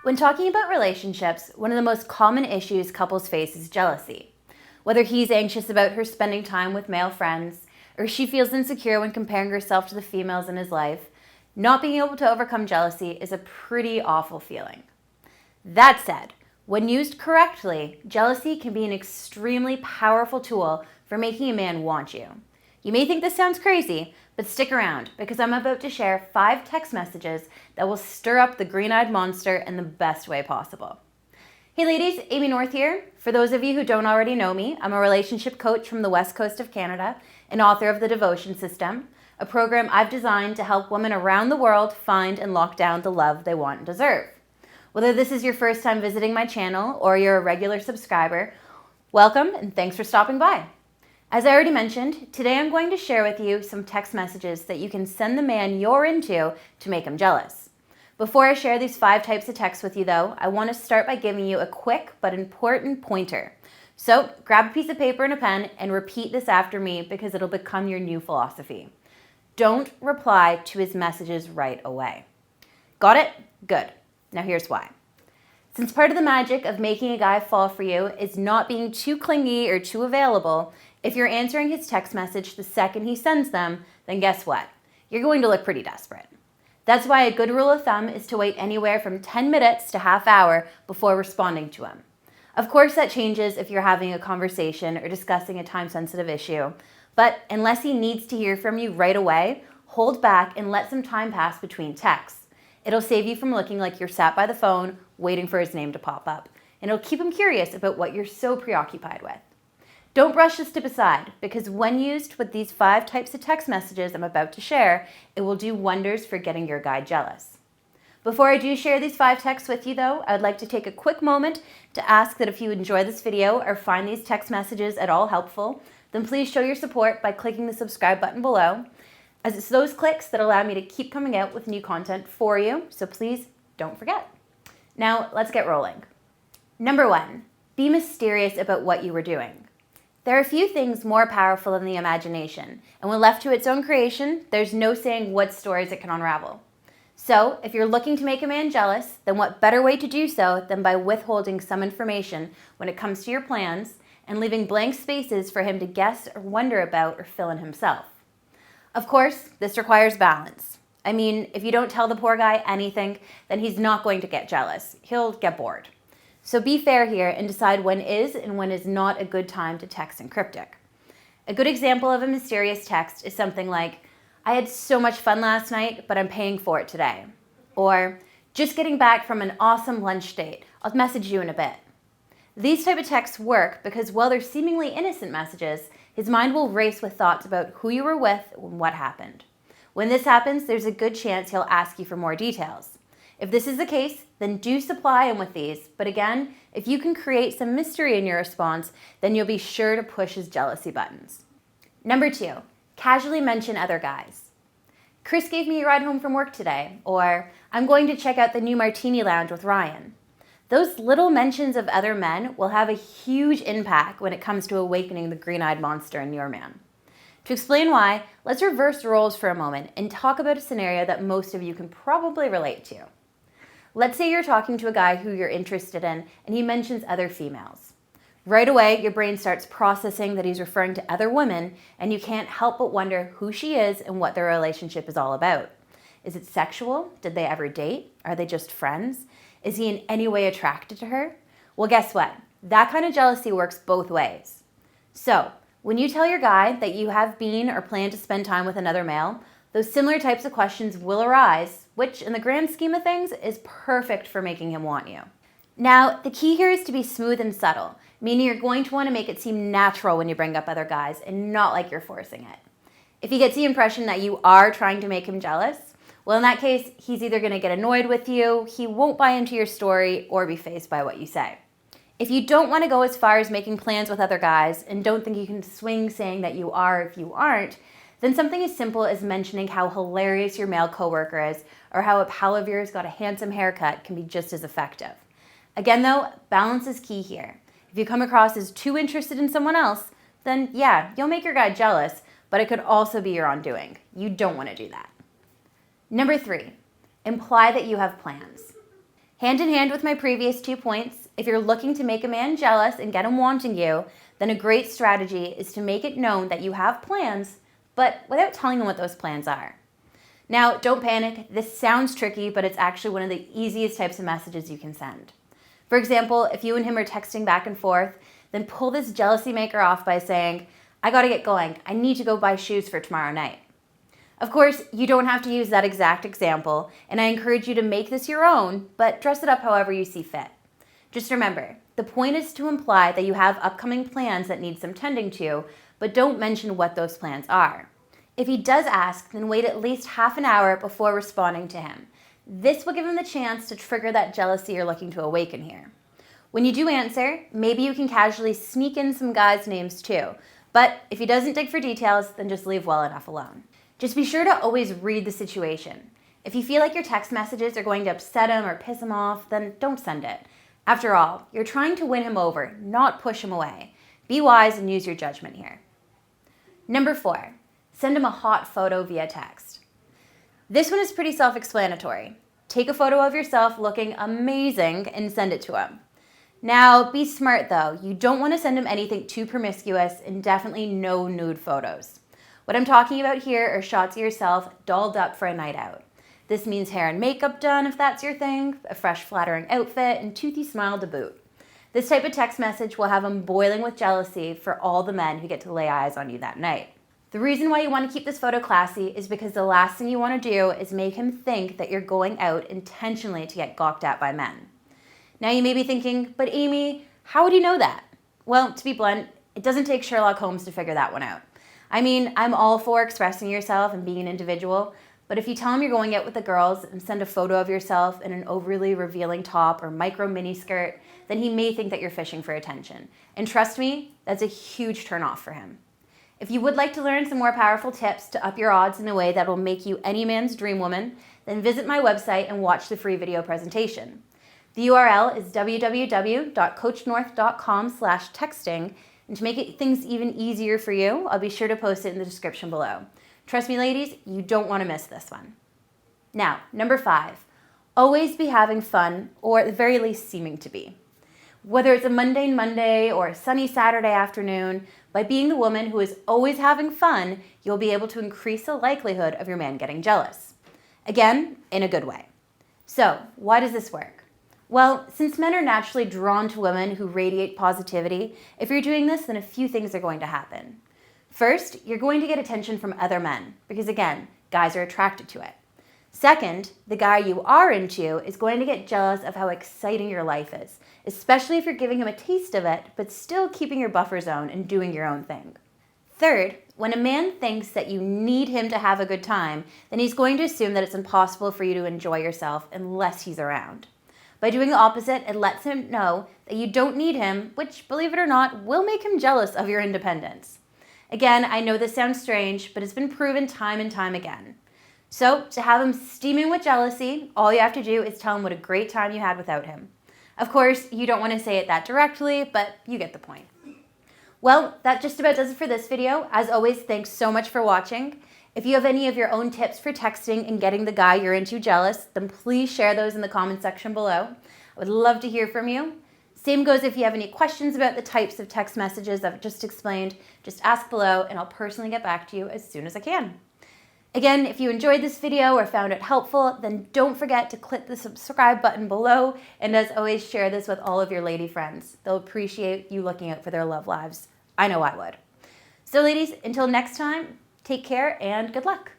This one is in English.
When talking about relationships, one of the most common issues couples face is jealousy. Whether he's anxious about her spending time with male friends, or she feels insecure when comparing herself to the females in his life, not being able to overcome jealousy is a pretty awful feeling. That said, when used correctly, jealousy can be an extremely powerful tool for making a man want you. You may think this sounds crazy, but stick around because I'm about to share 5 text messages that will stir up the green-eyed monster in the best way possible. Hey ladies, Amy North here. For those of you who don't already know me, I'm a relationship coach from the West Coast of Canada and author of The Devotion System, a program I've designed to help women around the world find and lock down the love they want and deserve. Whether this is your first time visiting my channel or you're a regular subscriber, welcome and thanks for stopping by. As I already mentioned, today I'm going to share with you some text messages that you can send the man you're into to make him jealous. Before I share these 5 types of texts with you though, I want to start by giving you a quick but important pointer. So grab a piece of paper and a pen and repeat this after me because it'll become your new philosophy. Don't reply to his messages right away. Got it? Good. Now here's why. Since part of the magic of making a guy fall for you is not being too clingy or too available, if you're answering his text message the second he sends them, then guess what? You're going to look pretty desperate. That's why a good rule of thumb is to wait anywhere from 10 minutes to half hour before responding to him. Of course, that changes if you're having a conversation or discussing a time-sensitive issue, but unless he needs to hear from you right away, hold back and let some time pass between texts. It'll save you from looking like you're sat by the phone waiting for his name to pop up, and it'll keep him curious about what you're so preoccupied with. Don't brush this tip aside, because when used with these 5 types of text messages I'm about to share, it will do wonders for getting your guy jealous. Before I do share these 5 texts with you though, I'd like to take a quick moment to ask that if you enjoy this video or find these text messages at all helpful, then please show your support by clicking the subscribe button below, as it's those clicks that allow me to keep coming out with new content for you, so please don't forget. Now let's get rolling. Number 1, be mysterious about what you were doing. There are few things more powerful than the imagination, and when left to its own creation, there's no saying what stories it can unravel. So, if you're looking to make a man jealous, then what better way to do so than by withholding some information when it comes to your plans and leaving blank spaces for him to guess or wonder about or fill in himself. Of course, this requires balance. I mean, if you don't tell the poor guy anything, then he's not going to get jealous. He'll get bored. So be fair here and decide when is and when is not a good time to text in cryptic. A good example of a mysterious text is something like, I had so much fun last night, but I'm paying for it today. Or, just getting back from an awesome lunch date. I'll message you in a bit. These type of texts work because while they're seemingly innocent messages, his mind will race with thoughts about who you were with and what happened. When this happens, there's a good chance he'll ask you for more details. If this is the case, then do supply him with these. But again, if you can create some mystery in your response, then you'll be sure to push his jealousy buttons. Number 2, casually mention other guys. Chris gave me a ride home from work today, or I'm going to check out the new Martini Lounge with Ryan. Those little mentions of other men will have a huge impact when it comes to awakening the green-eyed monster in your man. To explain why, let's reverse roles for a moment and talk about a scenario that most of you can probably relate to. Let's say you're talking to a guy who you're interested in and he mentions other females. Right away, your brain starts processing that he's referring to other women and you can't help but wonder who she is and what their relationship is all about. Is it sexual? Did they ever date? Are they just friends? Is he in any way attracted to her? Well, guess what? That kind of jealousy works both ways. So, when you tell your guy that you have been or plan to spend time with another male, those similar types of questions will arise, which in the grand scheme of things is perfect for making him want you. Now, the key here is to be smooth and subtle, meaning you're going to want to make it seem natural when you bring up other guys and not like you're forcing it. If he gets the impression that you are trying to make him jealous, well, in that case, he's either going to get annoyed with you, he won't buy into your story, or be fazed by what you say. If you don't want to go as far as making plans with other guys and don't think you can swing saying that you are if you aren't, then something as simple as mentioning how hilarious your male coworker is or how a pal of yours got a handsome haircut can be just as effective. Again though, balance is key here. If you come across as too interested in someone else, then yeah, you'll make your guy jealous, but it could also be your undoing. You don't want to do that. Number 3, imply that you have plans. Hand in hand with my previous 2 points, if you're looking to make a man jealous and get him wanting you, then a great strategy is to make it known that you have plans, but without telling him what those plans are. Now, don't panic. This sounds tricky, but it's actually one of the easiest types of messages you can send. For example, if you and him are texting back and forth, then pull this jealousy maker off by saying, I gotta get going. I need to go buy shoes for tomorrow night. Of course, you don't have to use that exact example, and I encourage you to make this your own, but dress it up however you see fit. Just remember, the point is to imply that you have upcoming plans that need some tending to, but don't mention what those plans are. If he does ask, then wait at least half an hour before responding to him. This will give him the chance to trigger that jealousy you're looking to awaken here. When you do answer, maybe you can casually sneak in some guys' names too, but if he doesn't dig for details, then just leave well enough alone. Just be sure to always read the situation. If you feel like your text messages are going to upset him or piss him off, then don't send it. After all, you're trying to win him over, not push him away. Be wise and use your judgment here. Number 4, send him a hot photo via text. This one is pretty self-explanatory. Take a photo of yourself looking amazing and send it to him. Now, be smart though. You don't want to send him anything too promiscuous and definitely no nude photos. What I'm talking about here are shots of yourself dolled up for a night out. This means hair and makeup done if that's your thing, a fresh flattering outfit, and toothy smile to boot. This type of text message will have him boiling with jealousy for all the men who get to lay eyes on you that night. The reason why you want to keep this photo classy is because the last thing you want to do is make him think that you're going out intentionally to get gawked at by men. Now you may be thinking, but Amy, how would you know that? Well, to be blunt, it doesn't take Sherlock Holmes to figure that one out. I mean, I'm all for expressing yourself and being an individual, but if you tell him you're going out with the girls and send a photo of yourself in an overly revealing top or micro mini skirt, then he may think that you're fishing for attention. And trust me, that's a huge turnoff for him. If you would like to learn some more powerful tips to up your odds in a way that will make you any man's dream woman, then visit my website and watch the free video presentation. The URL is www.coachnorth.com/texting, and to make things even easier for you, I'll be sure to post it in the description below. Trust me, ladies, you don't want to miss this one. Now, number 5, always be having fun, or at the very least seeming to be. Whether it's a mundane Monday or a sunny Saturday afternoon, by being the woman who is always having fun, you'll be able to increase the likelihood of your man getting jealous. Again, in a good way. So, why does this work? Well, since men are naturally drawn to women who radiate positivity, if you're doing this, then a few things are going to happen. First, you're going to get attention from other men, because again, guys are attracted to it. Second, the guy you are into is going to get jealous of how exciting your life is, especially if you're giving him a taste of it, but still keeping your buffer zone and doing your own thing. Third, when a man thinks that you need him to have a good time, then he's going to assume that it's impossible for you to enjoy yourself unless he's around. By doing the opposite, it lets him know that you don't need him, which, believe it or not, will make him jealous of your independence. Again, I know this sounds strange, but it's been proven time and time again. So, to have him steaming with jealousy, all you have to do is tell him what a great time you had without him. Of course, you don't want to say it that directly, but you get the point. Well, that just about does it for this video. As always, thanks so much for watching. If you have any of your own tips for texting and getting the guy you're into jealous, then please share those in the comment section below. I would love to hear from you. Same goes if you have any questions about the types of text messages I've just explained, just ask below and I'll personally get back to you as soon as I can. Again, if you enjoyed this video or found it helpful, then don't forget to click the subscribe button below, and as always, share this with all of your lady friends. They'll appreciate you looking out for their love lives. I know I would. So ladies, until next time, take care and good luck.